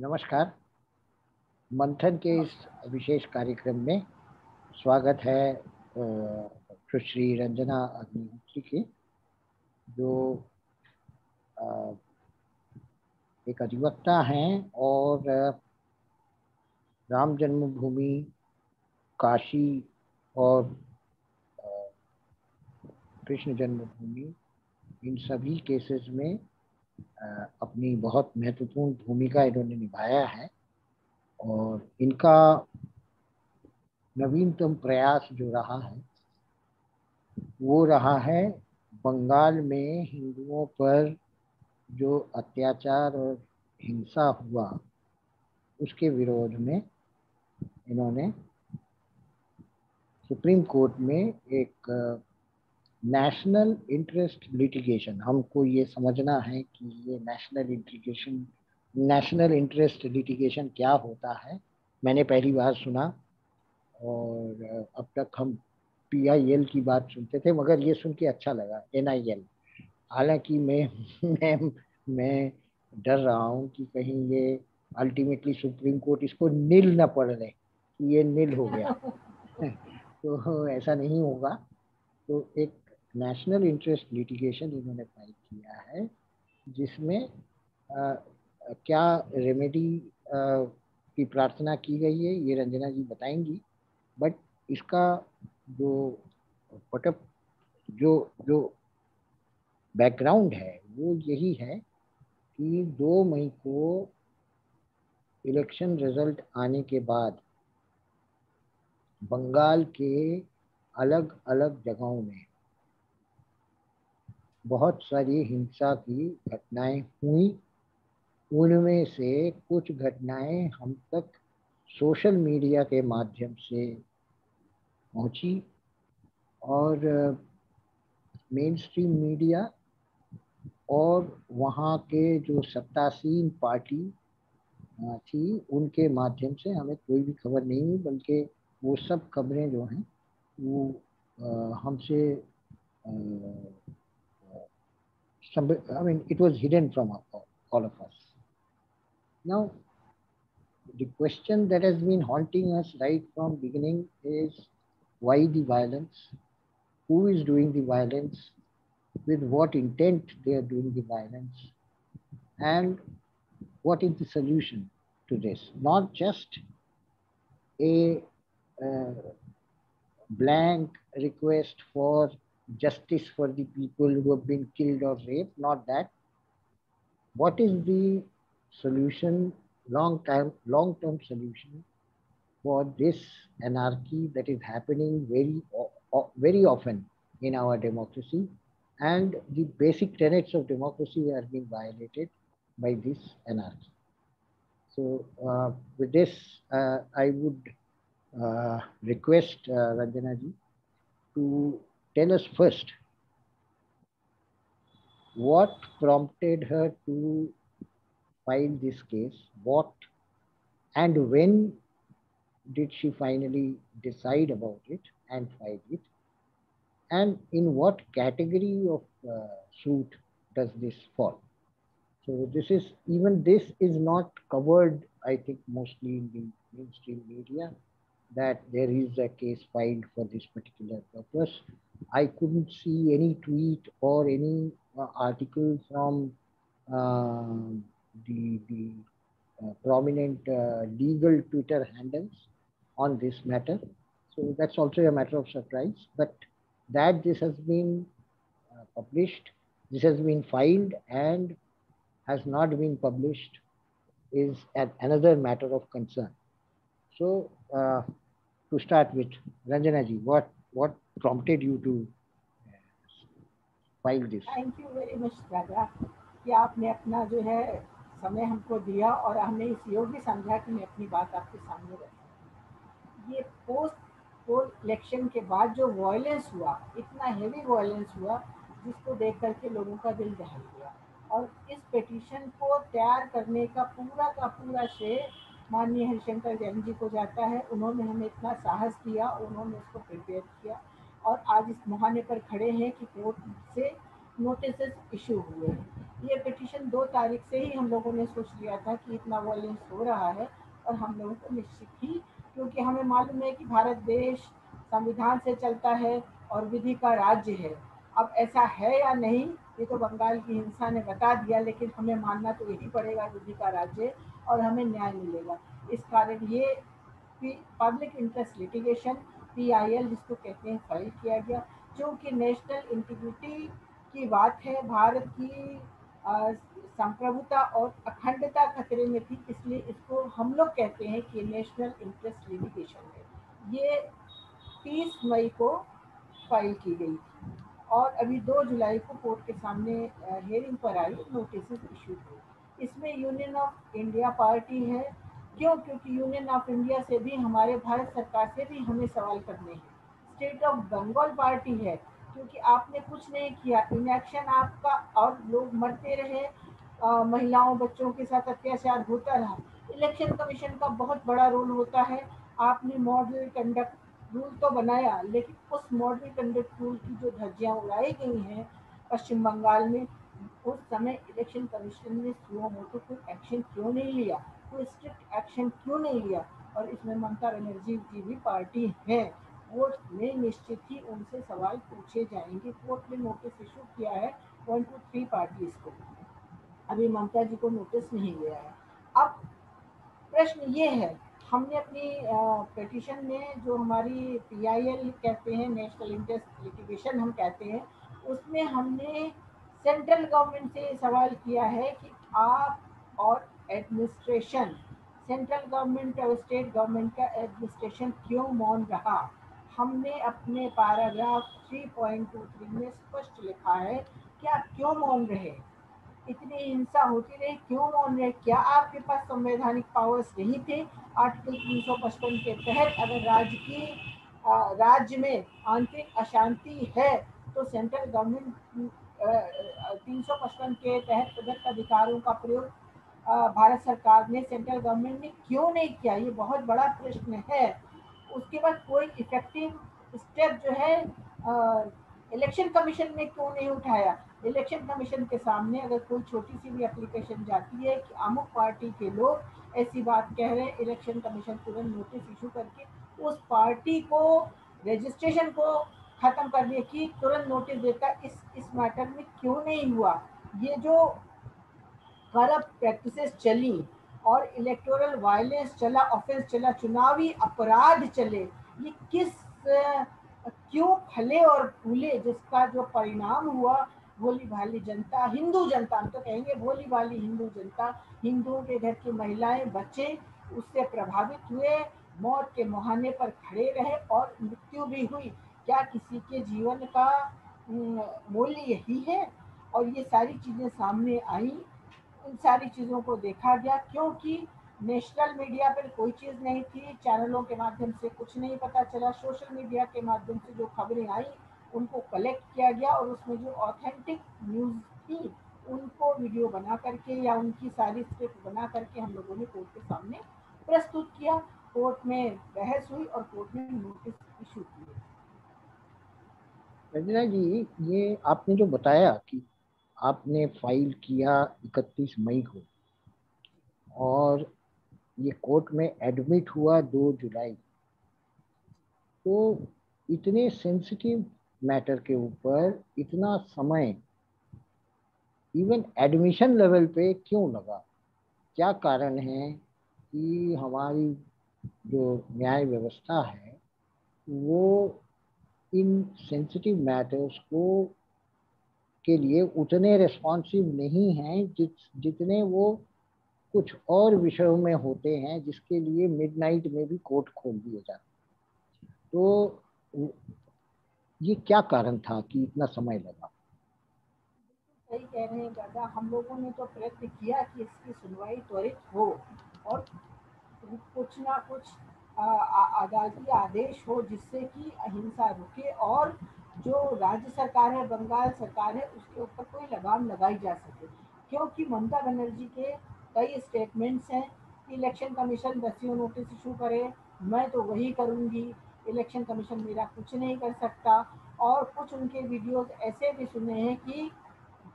नमस्कार। मंथन के इस विशेष कार्यक्रम में स्वागत है सुश्री रंजना अग्निहोत्री की, जो एक अधिवक्ता हैं और राम जन्मभूमि, काशी और कृष्ण जन्मभूमि, इन सभी केसेस में अपनी बहुत महत्वपूर्ण भूमिका इन्होंने निभाया है। और इनका नवीनतम प्रयास जो रहा है वो रहा है बंगाल में हिंदुओं पर जो अत्याचार और हिंसा हुआ उसके विरोध में इन्होंने सुप्रीम कोर्ट में एक नेशनल इंटरेस्ट लिटिगेशन, हमको ये समझना है कि ये नेशनल इंटरेस्ट लिटिगेशन क्या होता है। मैंने पहली बार सुना और अब तक हम PIL की बात सुनते थे, मगर ये सुन के अच्छा लगा, NIL। हालांकि मैं डर रहा हूँ कि कहीं ये अल्टीमेटली सुप्रीम कोर्ट इसको नील न पढ़ ले कि ये नील हो गया। तो ऐसा नहीं होगा। तो एक नेशनल इंटरेस्ट लिटिगेशन इन्होंने फाइल किया है, जिसमें क्या रेमेडी की प्रार्थना की गई है ये रंजना जी बताएंगी। बट इसका जो पटअप जो जो बैकग्राउंड है वो यही है कि 2 मई को इलेक्शन रिजल्ट आने के बाद बंगाल के अलग अलग जगहों में बहुत सारी हिंसा की घटनाएं हुई। उनमें से कुछ घटनाएं हम तक सोशल मीडिया के माध्यम से पहुंची और मेन स्ट्रीम मीडिया और वहाँ के जो सत्तासीन पार्टी थी उनके माध्यम से हमें कोई भी खबर नहीं हुई, बल्कि वो सब खबरें जो हैं वो हमसे I mean, it was hidden from all of us. Now, the question that has been haunting us right from beginning is why the violence, who is doing the violence, with what intent they are doing the violence, and what is the solution to this. Not just a blank request for justice for the people who have been killed or raped, not that. What is the solution, long-term solution for this anarchy that is happening very often in our democracy, and the basic tenets of democracy are being violated by this anarchy. So with this, I would request Ranjana ji to tell us first what prompted her to file this case, what and when did she finally decide about it and file it, and in what category of suit does this fall. So this is not covered, I think, mostly in the mainstream media, that there is a case filed for this particular purpose. I couldn't see any tweet or any article from the prominent legal Twitter handles on this matter. So that's also a matter of surprise. But that this has been published, this has been filed and has not been published is another matter of concern. So to start with, Ranjana ji, what prompted you to file this? Thank you very much दादा कि आपने अपना जो है समय हमको दिया और हमने इस योग्य समझा कि मैं अपनी बात आपके सामने रखूं। ये पोस्ट पोल इलेक्शन के बाद जो वायलेंस हुआ, इतना हेवी वायलेंस हुआ, जिसको देख करके लोगों का दिल दहल गया। और इस पिटीशन को तैयार करने का पूरा श्रेय माननीय हरिशंकर जैन जी को जाता है। उन्होंने हमें इतना साहस दिया, उन्होंने इसको प्रिपेयर किया और आज इस मुहाने पर खड़े हैं कि कोर्ट से नोटिस इशू हुए हैं। ये पिटीशन 2 तारीख से ही हम लोगों ने सोच लिया था कि इतना वॉयलेंस हो रहा है, और हम लोगों को निश्चित ही, क्योंकि हमें मालूम है कि भारत देश संविधान से चलता है और विधि का राज्य है। अब ऐसा है या नहीं, ये तो बंगाल की हिंसा ने बता दिया, लेकिन हमें मानना तो यही पड़ेगा विधि का राज्य, और हमें न्याय मिलेगा। इस कारण ये पब्लिक इंटरेस्ट लिटिगेशन PIL जिसको कहते हैं फाइल किया गया, क्योंकि नेशनल इंटीग्रिटी की बात है, भारत की संप्रभुता और अखंडता खतरे में थी, इसलिए इसको हम लोग कहते हैं कि नेशनल इंटरेस्ट लिटिगेशन है। ये 30 मई को फाइल की गई थी, और अभी 2 जुलाई को कोर्ट के सामने हियरिंग पर आई, नोटिस इशू हुए। इसमें यूनियन ऑफ इंडिया पार्टी है। क्यों? क्योंकि यूनियन ऑफ इंडिया से भी, हमारे भारत सरकार से भी हमें सवाल करने हैं। स्टेट ऑफ बंगाल पार्टी है, क्योंकि आपने कुछ नहीं किया, इनएक्शन आपका, और लोग मरते रहे, महिलाओं बच्चों के साथ अत्याचार होता रहा। इलेक्शन कमीशन का बहुत बड़ा रोल होता है। आपने मॉडल कंडक्ट रूल तो बनाया, लेकिन उस मॉडल कंडक्ट रूल की जो धज्जियां उड़ाई गई हैं पश्चिम बंगाल में, उस समय इलेक्शन कमीशन ने सुओ मोटो कोई एक्शन क्यों नहीं लिया, कोई स्ट्रिक्ट एक्शन क्यों नहीं लिया? और इसमें ममता बनर्जी की भी पार्टी है। कोर्ट में निश्चित ही उनसे सवाल पूछे जाएंगे। कोर्ट ने नोटिस इशू किया है 1 to 3 पार्टीज को, अभी ममता जी को नोटिस नहीं गया है। अब प्रश्न ये है, हमने अपनी पिटीशन में, जो हमारी PIL कहते हैं, नेशनल इंटरेस्ट लिटिगेशन हम कहते हैं, उसमें हमने सेंट्रल गवर्नमेंट से सवाल किया है कि आप और एडमिनिस्ट्रेशन, सेंट्रल गवर्नमेंट और स्टेट गवर्नमेंट का एडमिनिस्ट्रेशन क्यों मौन रहा। हमने अपने पैराग्राफ 3.23 में स्पष्ट लिखा है कि आप क्यों मौन रहे, इतनी हिंसा होती रही, क्यों मौन रहे? क्या आपके पास संवैधानिक पावर्स नहीं थे? आर्टिकल 355 के तहत अगर राज्य में आंतरिक अशांति है, तो सेंट्रल गवर्नमेंट 355 के तहत प्रदत्त अधिकारों का प्रयोग भारत सरकार ने, सेंट्रल गवर्नमेंट ने क्यों नहीं किया? ये बहुत बड़ा प्रश्न है। उसके बाद कोई इफेक्टिव स्टेप जो है इलेक्शन कमीशन ने क्यों नहीं उठाया? इलेक्शन कमीशन के सामने अगर कोई छोटी सी भी एप्लीकेशन जाती है कि अमुक पार्टी के लोग ऐसी बात कह रहे हैं, इलेक्शन कमीशन तुरंत नोटिस इशू करके उस पार्टी को, रजिस्ट्रेशन को खत्म करने की तुरंत नोटिस देता। इस मैटर में क्यों नहीं हुआ? ये जो करप्ट प्रैक्टिसेस चली और इलेक्टोरल वायलेंस चला, ऑफेंस चला, चुनावी अपराध चले, ये क्यों फले और फूले, जिसका जो परिणाम हुआ, भोली भाली जनता, हिंदू जनता, हम तो कहेंगे भोली भाली हिंदू जनता, हिंदुओं के घर की महिलाएं बच्चे उससे प्रभावित हुए, मौत के मुहाने पर खड़े रहे और मृत्यु भी हुई। क्या किसी के जीवन का मूल्य यही है? और ये सारी चीजें सामने आई, उन सारी चीज़ों को देखा गया, क्योंकि नेशनल मीडिया पर कोई चीज़ नहीं थी, चैनलों के माध्यम से कुछ नहीं पता चला, सोशल मीडिया के माध्यम से जो खबरें आई उनको कलेक्ट किया गया, और उसमें जो ऑथेंटिक न्यूज़ थी उनको वीडियो बना करके या उनकी सारी स्क्रिप्ट बना करके हम लोगों ने कोर्ट के सामने प्रस्तुत किया। कोर्ट में बहस हुई और कोर्ट ने नोटिस इशू किए। रंजना जी, ये आपने जो बताया कि आपने फाइल किया 31 मई को और ये कोर्ट में एडमिट हुआ 2 जुलाई, तो इतने सेंसिटिव मैटर के ऊपर इतना समय इवन एडमिशन लेवल पे क्यों लगा? क्या कारण है कि हमारी जो न्याय व्यवस्था है वो इन सेंसिटिव मैटर्स को के लिए उतने रिस्पॉन्सिव नहीं हैं जितने वो कुछ और विषयों में होते हैं, जिसके लिए मिडनाइट में भी कोर्ट खोल दिए जाते? तो ये क्या कारण था कि इतना समय लगा? सही कह रहे हैं दादा, हम लोगों ने तो प्रयत्न किया कि इसकी सुनवाई त्वरित हो और कुछ ना कुछ अदालती आदेश हो, जिससे कि अहिंसा रुके और जो राज्य सरकार है, बंगाल सरकार है, उसके ऊपर कोई लगाम लगाई जा सके। क्योंकि ममता बनर्जी के कई स्टेटमेंट्स हैं कि इलेक्शन कमीशन दसियों नोटिस इशू करे, मैं तो वही करूंगी, इलेक्शन कमीशन मेरा कुछ नहीं कर सकता। और कुछ उनके वीडियोस ऐसे भी सुने हैं कि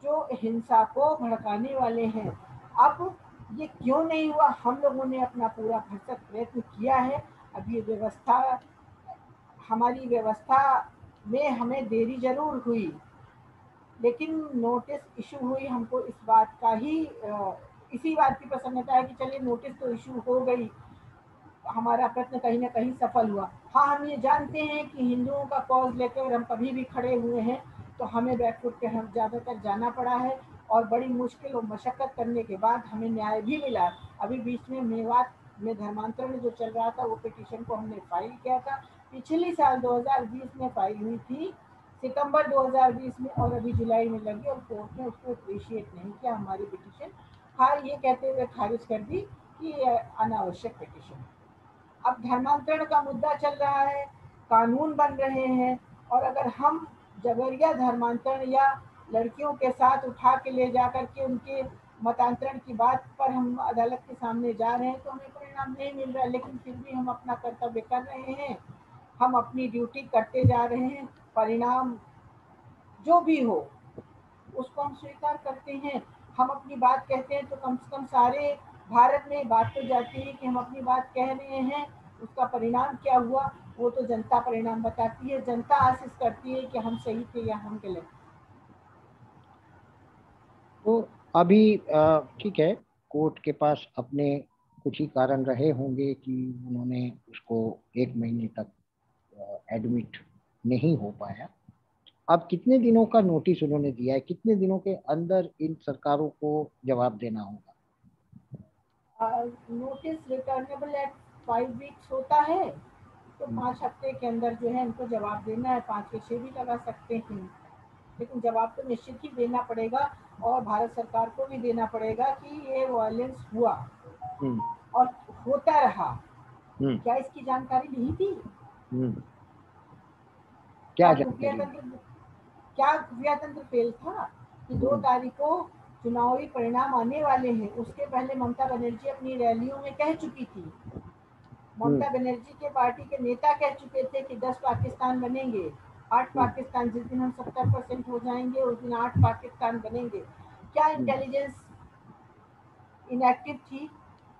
जो हिंसा को भड़काने वाले हैं। अब ये क्यों नहीं हुआ, हम लोगों ने अपना पूरा भरसक प्रयत्न किया है। अब ये व्यवस्था, हमारी व्यवस्था में हमें देरी जरूर हुई, लेकिन नोटिस इशू हुई, हमको इस बात का ही इसी बात की प्रसन्नता है कि चलिए नोटिस तो इशू हो गई, हमारा प्रयत्न कहीं ना कहीं सफल हुआ। हाँ, हम ये जानते हैं कि हिंदुओं का कॉज लेकर हम कभी भी खड़े हुए हैं, तो हमें बैकफुट पे हम ज़्यादातर जाना पड़ा है, और बड़ी मुश्किल और मशक्क़त करने के बाद हमें न्याय भी मिला। अभी बीच में मेवात में धर्मांतरण जो चल रहा था, वो पिटीशन को हमने फाइल किया था, पिछली साल 2020 में फाइल हुई थी, सितंबर 2020 में, और अभी जुलाई में लगी, और कोर्ट ने उसको अप्रिशिएट नहीं किया हमारी पिटीशन, खाली ये कहते हुए खारिज कर दी कि ये अनावश्यक पिटीशन। अब धर्मांतरण का मुद्दा चल रहा है, कानून बन रहे हैं, और अगर हम जबरिया धर्मांतरण या लड़कियों के साथ उठा के ले जा करके उनके मतांतरण की बात पर हम अदालत के सामने जा रहे हैं, तो हमें परिणाम नहीं मिल रहा है, लेकिन फिर भी हम अपना कर्तव्य कर रहे हैं, हम अपनी ड्यूटी करते जा रहे हैं। परिणाम जो भी हो उसको हम स्वीकार करते हैं। हम अपनी बात कहते हैं तो कम से कम सारे भारत में बात तो जाती है कि हम अपनी बात कह रहे हैं, उसका परिणाम क्या हुआ वो तो जनता परिणाम बताती है, जनता आशीष करती है कि हम सही थे या हम गलत। तो अभी ठीक है, कोर्ट के पास अपने कुछ ही कारण रहे होंगे कि उन्होंने उसको 1 महीने तक एडमिट नहीं हो पाया। अब कितने दिनों का नोटिस उन्होंने दिया है, कितने दिनों के अंदर इन सरकारों को जवाब देना होगा? नोटिस रिटर्नेबल एट 5 वीक्स होता है, तो हम्म, 5 हफ्ते के अंदर जो है इनको जवाब देना है, 5 के 6 भी लगा सकते हैं, लेकिन जवाब तो निश्चित ही देना पड़ेगा, और भारत सरकार को भी देना पड़ेगा कि ये वायलेंस हुआ हम्म, और होता रहा। हम्म, क्या इसकी जानकारी नहीं थी? हम्म। क्या क्या खुफिया जानकारी? तंत्र, क्या खुफिया तंत्र फेल था कि दो हम्म, तारीख को चुनावी परिणाम आने वाले हैं? उसके पहले ममता बनर्जी अपनी रैलियों में कह चुकी थी, हम्म, ममता बनर्जी के पार्टी के नेता कह चुके थे कि 10 पाकिस्तान बनेंगे, 8 हम्म, पाकिस्तान, जिस दिन हम 70% हो जाएंगे उस दिन 8 पाकिस्तान बनेंगे। क्या हम्म, इंटेलिजेंस इनएक्टिव थी?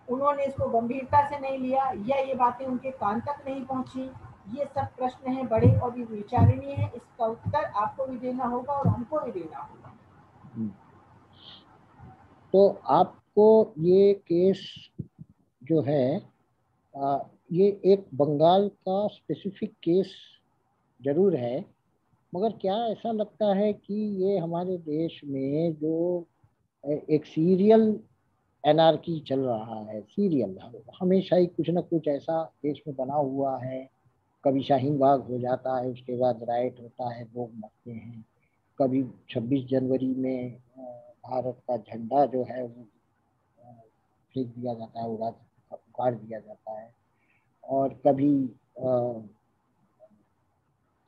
उन्होंने इसको गंभीरता से नहीं लिया, या ये बातें उनके कान तक नहीं पहुंची? ये सब प्रश्न हैं बड़े और भी विचारणीय है, इसका उत्तर आपको भी देना होगा और हमको भी देना होगा। हम्म। तो आपको ये केस जो है, ये एक बंगाल का स्पेसिफिक केस जरूर है, मगर क्या ऐसा लगता है कि ये हमारे देश में जो एक सीरियल एनार्की चल रहा है, सीरियल हमेशा ही कुछ ना कुछ ऐसा देश में बना हुआ है। कभी शाहीन बाग हो जाता है, उसके बाद राइट होता है, लोग मरते हैं। कभी 26 जनवरी में भारत का झंडा जो है वो फेंक दिया जाता है, उगाड़ दिया जाता है। और कभी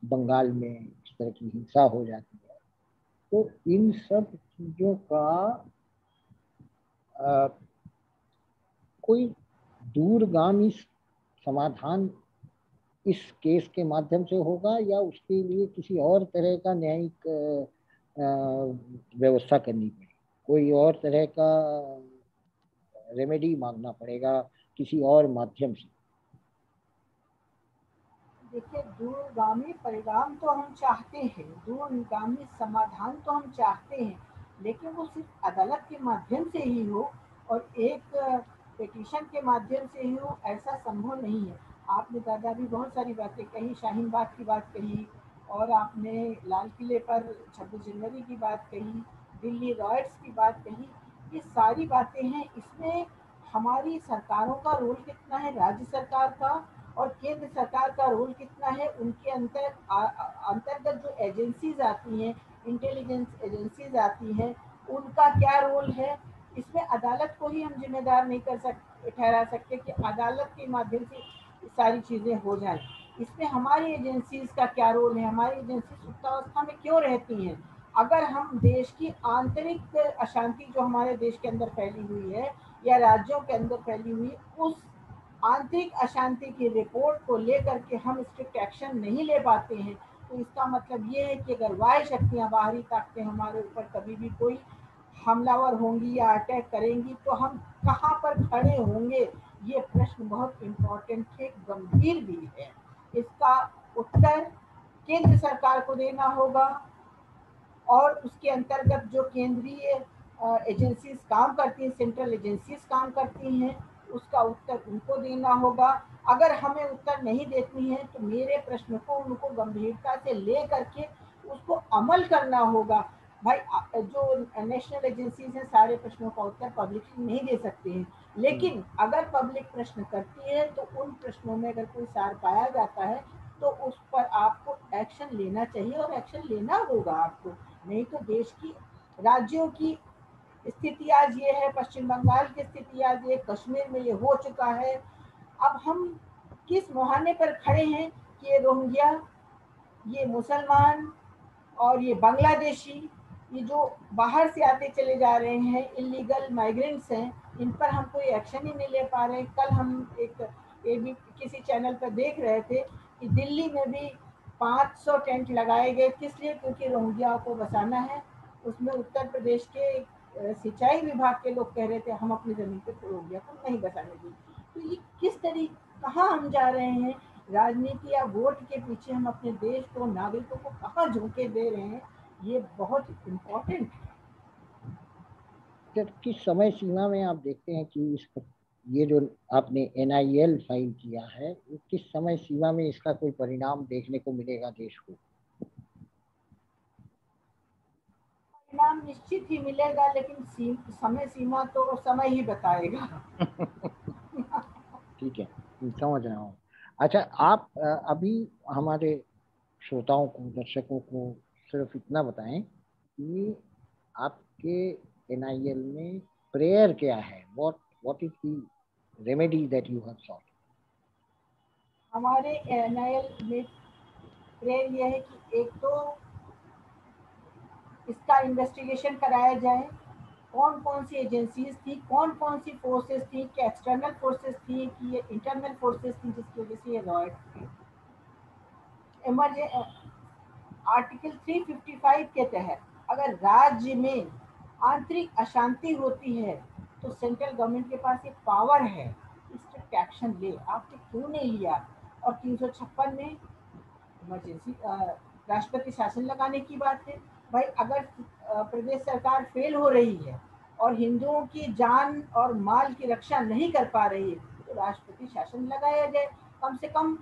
बंगाल में इस तरह की हिंसा हो जाती है। तो इन सब चीजों का अ, कोई दूरगामी समाधान इस केस के माध्यम से होगा, या उसके लिए किसी और तरह का न्यायिक व्यवस्था करनी पड़ेगी, कोई और तरह का रेमेडी मांगना पड़ेगा किसी और माध्यम से? देखिए, दूरगामी परिणाम तो हम चाहते हैं, दूरगामी समाधान तो हम चाहते हैं, लेकिन वो सिर्फ अदालत के माध्यम से ही हो और एक पिटीशन के माध्यम से ही हो, ऐसा संभव नहीं है। आपने दादा भी बहुत सारी बातें कही, शाहीन बाग की बात कही, और आपने लाल किले पर 26 जनवरी की बात कही, दिल्ली रॉयट्स की बात कही, ये सारी बातें हैं। इसमें हमारी सरकारों का रोल कितना है, राज्य सरकार का और केंद्र सरकार का रोल कितना है, उनके अंतर्गत जो एजेंसीज आती हैं, इंटेलिजेंस एजेंसीज आती हैं, उनका क्या रोल है? इसमें अदालत को ही हम जिम्मेदार नहीं कर सकते, ठहरा सकते कि अदालत के माध्यम से सारी चीजें हो जाए। इसमें हमारी एजेंसीज का क्या रोल है? हमारी एजेंसी सुप्तावस्था में क्यों रहती हैं? अगर हम देश की आंतरिक अशांति जो हमारे देश के अंदर फैली हुई है या राज्यों के अंदर फैली हुई, उस आंतरिक अशांति की रिपोर्ट को लेकर के हम स्ट्रिक्ट एक्शन नहीं ले पाते हैं, तो इसका मतलब ये है कि अगर वाह्य शक्तियाँ, बाहरी ताकतें हमारे ऊपर कभी भी कोई हमलावर होंगी या अटैक करेंगी तो हम कहाँ पर खड़े होंगे, ये प्रश्न बहुत इम्पोर्टेंट है, गंभीर भी है। इसका उत्तर केंद्र सरकार को देना होगा और उसके अंतर्गत जो केंद्रीय एजेंसीज काम करती हैं, सेंट्रल एजेंसीज काम करती हैं, उसका उत्तर उनको देना होगा। अगर हमें उत्तर नहीं देती हैं तो मेरे प्रश्न को उनको गंभीरता से ले करके उसको अमल करना होगा। भाई जो नेशनल एजेंसीज हैं सारे प्रश्नों का उत्तर पब्लिक नहीं दे सकते हैं, लेकिन अगर पब्लिक प्रश्न करती है तो उन प्रश्नों में अगर कोई सार पाया जाता है तो उस पर आपको एक्शन लेना चाहिए और एक्शन लेना होगा आपको। नहीं तो देश की, राज्यों की स्थिति आज ये है, पश्चिम बंगाल की स्थिति आज ये, कश्मीर में ये हो चुका है। अब हम किस मुहाने पर खड़े हैं कि ये रोहिंग्या, ये मुसलमान और ये बांग्लादेशी, ये जो बाहर से आते चले जा रहे हैं, इलीगल माइग्रेंट्स हैं, इन पर हम कोई एक्शन ही नहीं ले पा रहे। कल हम एक ये भी किसी चैनल पर देख रहे थे कि दिल्ली में भी 500 टेंट लगाए गए, किस लिए? क्योंकि रोहिंग्याओं को बसाना है। उसमें उत्तर प्रदेश के सिंचाई विभाग के लोग कह रहे थे हम अपनी जमीन पे रोहिंग्या को नहीं बसाने देंगे। तो ये किस तरीके, कहाँ हम जा रहे हैं? राजनीति या वोट के पीछे हम अपने देश को, नागरिकों को कहाँ झोंके दे रहे हैं, ये बहुत इम्पोर्टेंट है। सर, किस समय सीमा में आप देखते हैं कि ये जो आपने NIL फाइल किया है, किस समय सीमा में इसका कोई परिणाम देखने को मिलेगा देश को? परिणाम निश्चित ही मिलेगा, लेकिन समय सीमा तो समय ही बताएगा। ठीक है, समझ रहा हूँ। अच्छा, आप अभी हमारे श्रोताओं को, दर्शकों को सिर्फ इतना बताएं कि आपके NIL में प्रेयर क्या है? What is the remedy that you have solve? हमारे NIL में प्रेयर यह है कि एक तो इसका इन्वेस्टिगेशन कराया जाए, कौन कौन सी एजेंसीज थी, कौन कौन सी फोर्सेस थी, कि एक्सटर्नल फोर्सेस थी कि ये इंटरनल फोर्सेस थी जिसकी वजह से ये रॉयट थी। आर्टिकल 355 के तहत अगर राज्य में आंतरिक अशांति होती है तो सेंट्रल गवर्नमेंट के पास एक पावर है, स्ट्रिक्ट एक्शन ले। आपने क्यों नहीं लिया? और 356 में इमरजेंसी राष्ट्रपति शासन लगाने की बात है। भाई अगर प्रदेश सरकार फेल हो रही है और हिंदुओं की जान और माल की रक्षा नहीं कर पा रही है तो राष्ट्रपति शासन लगाया जाए। कम से कम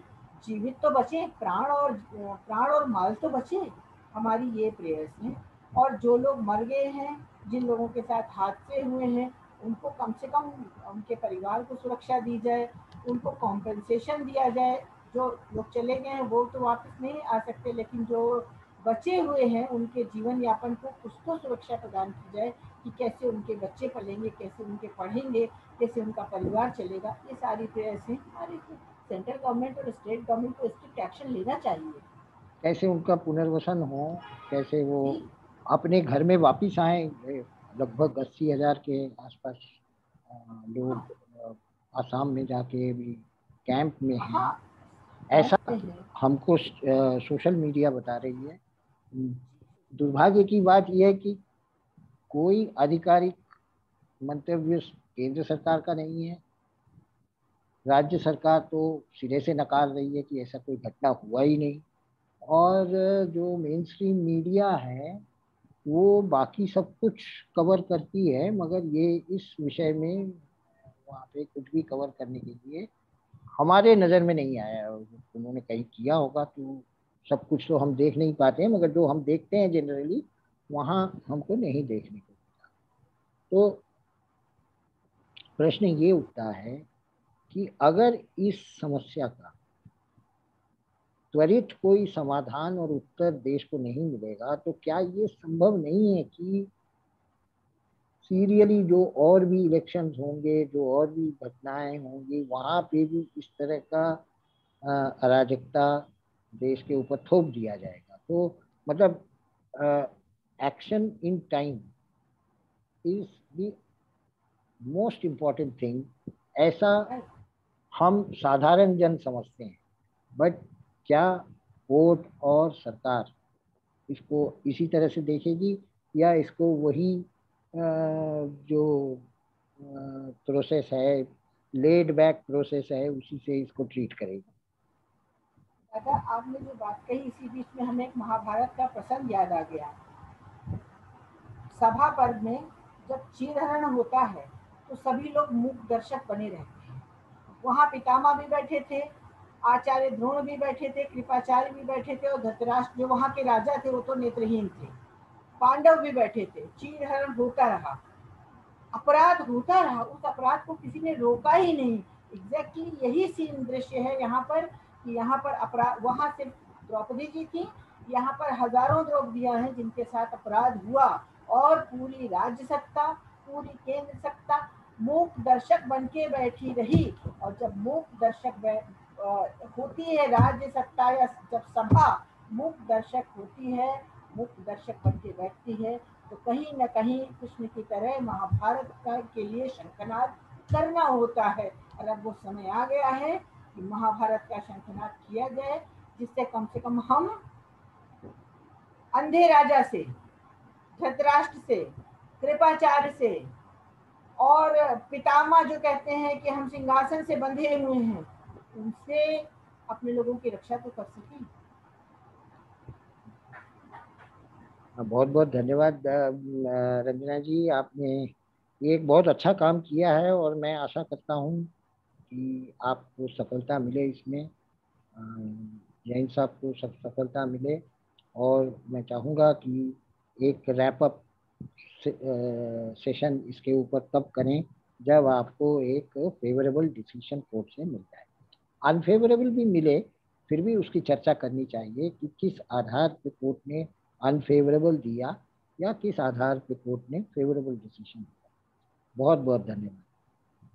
जीवित तो बचे, प्राण और माल तो बचे। हमारी ये प्रेयर्स हैं। और जो लोग मर गए हैं, जिन लोगों के साथ हादसे हुए हैं, उनको कम से कम उनके परिवार को सुरक्षा दी जाए, उनको कॉम्पेंसेशन दिया जाए। जो लोग चले गए हैं वो तो वापस नहीं आ सकते, लेकिन जो बचे हुए हैं उनके जीवन यापन को कुछ तो सुरक्षा प्रदान की जाए कि कैसे उनके बच्चे पलेंगे, कैसे उनके पढ़ेंगे, कैसे उनका परिवार चलेगा। ये सारी प्रेयर्स हैं हमारे। सेंट्रल गवर्नमेंट और स्टेट गवर्नमेंट को स्ट्रिक्ट एक्शन लेना चाहिए। कैसे उनका पुनर्वसन हो, कैसे वो जी अपने घर में वापिस आए। लगभग 80,000 के आसपास लोग आसाम में जाके भी कैंप में हैं, हाँ, ऐसा समझते हैं। हमको सोशल मीडिया बता रही है। दुर्भाग्य की बात यह है कि कोई आधिकारिक मंतव्य केंद्र सरकार का नहीं है। राज्य सरकार तो सिरे से नकार रही है कि ऐसा कोई घटना हुआ ही नहीं। और जो मेन स्ट्रीम मीडिया है वो बाकी सब कुछ कवर करती है, मगर ये इस विषय में वहाँ पे कुछ भी कवर करने के लिए हमारे नज़र में नहीं आया। उन्होंने कहीं किया होगा तो सब कुछ तो हम देख नहीं पाते हैं, मगर जो हम देखते हैं जनरली वहाँ हमको नहीं देखने को मिला। तो प्रश्न ये उठता है कि अगर इस समस्या का त्वरित कोई समाधान और उत्तर देश को नहीं मिलेगा तो क्या ये संभव नहीं है कि सीरियली जो और भी इलेक्शंस होंगे, जो और भी घटनाएं होंगी, वहां पे भी इस तरह का अराजकता देश के ऊपर थोप दिया जाएगा? तो मतलब action in time is the most important thing, ऐसा हम साधारण जन समझते हैं। बट क्या कोर्ट और सरकार इसको इसी तरह से देखेगी, या इसको वही जो प्रोसेस है, लेड बैक प्रोसेस है, उसी से इसको ट्रीट करेगी? दादा आपने जो बात कही, इसी बीच में हमें एक महाभारत का प्रसंग याद आ गया। सभा पर्व में जब चीरहरण होता है तो सभी लोग मूक दर्शक बने रहते हैं। वहां पितामह भी बैठे थे, आचार्य द्रोण भी बैठे थे, कृपाचार्य भी बैठे थे, और धृतराष्ट्र जो वहां के राजा थे वो तो नेत्रहीन थे। पांडव भी बैठे थे। चीरहरण होता रहा, अपराध होता रहा, उस अपराध को किसी ने रोका ही नहीं। एग्जैक्टली यही सीन दृश्य है यहाँ पर, कि यहाँ पर अपराध, वहां सिर्फ द्रौपदी जी थी, यहाँ पर हजारों द्रौपदियां हैं जिनके साथ अपराध हुआ, और पूरी राज्य सत्ता, पूरी केंद्र सत्ता मूक दर्शक बन के बैठी रही। और जब मूक दर्शक होती है राज्य सत्ता, या जब सभा मूक दर्शक होती है, मूक दर्शक बन के बैठती है, तो कहीं न कहीं कृष्ण की तरह महाभारत के लिए शंखनाद करना होता है। और अब वो समय आ गया है कि महाभारत का शंखनाद किया जाए, जिससे कम से कम हम अंधे राजा से, धृतराष्ट्र से, कृपाचार्य से, और पितामह जो कहते हैं कि हम सिंहासन से बंधे हुए हैं, उनसे अपने लोगों की रक्षा तो कर सकें। बहुत बहुत धन्यवाद रंजना जी, आपने एक बहुत अच्छा काम किया है, और मैं आशा करता हूँ कि आपको सफलता मिले इसमें, जैन साहब को सब सफलता मिले। और मैं चाहूँगा कि एक रैप अप सेशन इसके ऊपर तब करें जब आपको एक फेवरेबल डिसीजन कोर्ट से मिल जाए। अनफेवरेबल भी मिले, फिर भी उसकी चर्चा करनी चाहिए कि किस आधार पे कोर्ट ने अनफेवरेबल दिया, या किस आधार पे कोर्ट ने फेवरेबल डिसीजन दिया। बहुत बहुत धन्यवाद।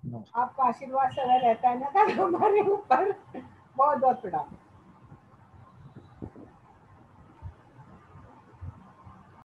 नमस्कार। आपका आशीर्वाद सदा रहता है ना हमारे ऊपर। बहुत बहुत प्रणाम।